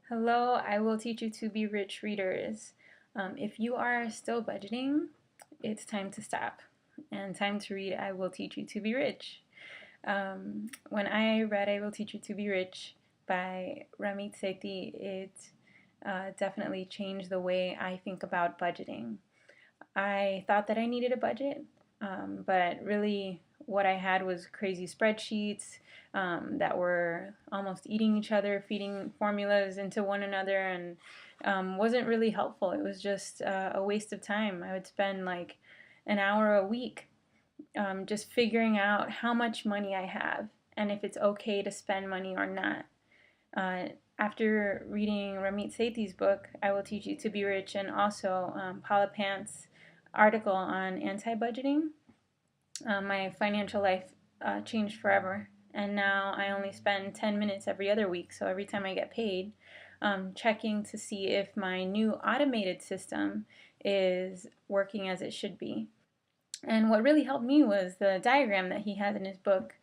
Hello, I will teach you to be rich readers. If you are still budgeting, it's time to stop and time to read I Will Teach You to Be Rich. When I read I Will Teach You to Be Rich by Ramit Sethi, it definitely changed the way I think about budgeting. I thought that I needed a budget, but really what I had was crazy spreadsheets that were almost eating each other, feeding formulas into one another, and wasn't really helpful. It was just a waste of time. I would spend like an hour a week just figuring out how much money I have and if it's okay to spend money or not. Uh, After reading Ramit Sethi's book, I Will Teach You to Be Rich, and also Paula Pant's article on anti-budgeting, my financial life changed forever. And now I only spend 10 minutes every other week, so every time I get paid, checking to see if my new automated system is working as it should be. And what really helped me was the diagram that he has in his book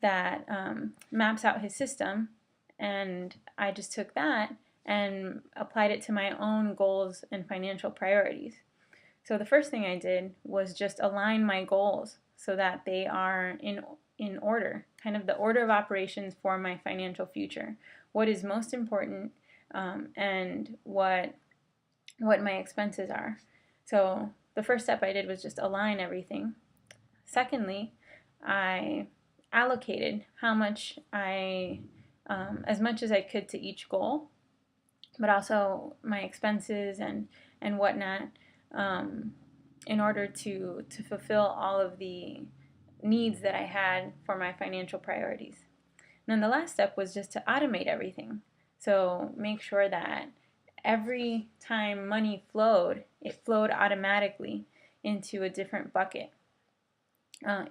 that maps out his system. And I just took that and applied it to my own goals and financial priorities. So the first thing I did was just align my goals so that they are in order, kind of the order of operations for my financial future. What is most important and what my expenses are. So the first step I did was just align everything. Secondly, I allocated how much as much as I could to each goal, but also my expenses and whatnot, um, in order to fulfill all of the needs that I had for my financial priorities. And then the last step was just to automate everything. So make sure that every time money flowed, it flowed automatically into a different bucket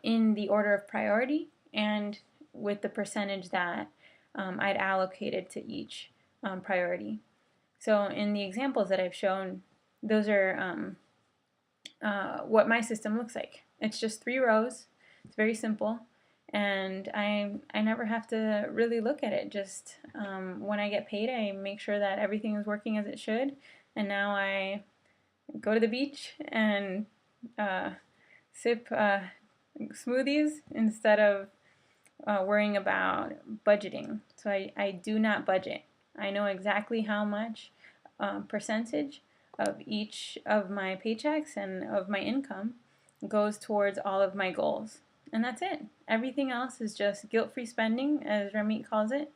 in the order of priority and with the percentage that I'd allocated to each priority. So in the examples that I've shown, those are what my system looks like. It's just 3 rows. It's very simple, and I never have to really look at it. Just when I get paid, I make sure that everything is working as it should, and now I go to the beach and sip smoothies instead of worrying about budgeting. So I do not budget. I know exactly how much percentage of each of my paychecks and of my income goes towards all of my goals. And that's it. Everything else is just guilt-free spending, as Ramit calls it.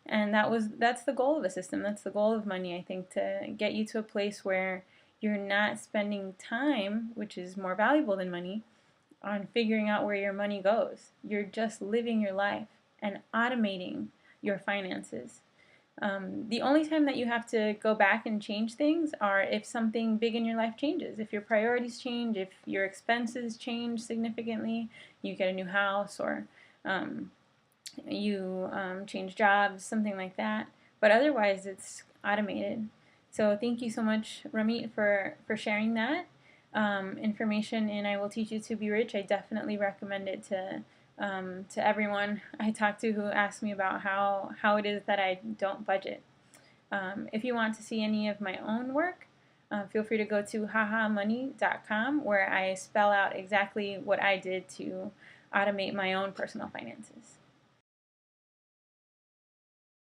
And that's the goal of a system. That's the goal of money, I think, to get you to a place where you're not spending time, which is more valuable than money, on figuring out where your money goes. You're just living your life and automating your finances. The only time that you have to go back and change things are if something big in your life changes. If your priorities change, if your expenses change significantly, you get a new house or you change jobs, something like that. But otherwise, it's automated. So thank you so much, Ramit, for sharing that information in I Will Teach You to Be Rich. I definitely recommend it to everyone I talk to who asks me about how it is that I don't budget. If you want to see any of my own work, feel free to go to hahamoney.com where I spell out exactly what I did to automate my own personal finances.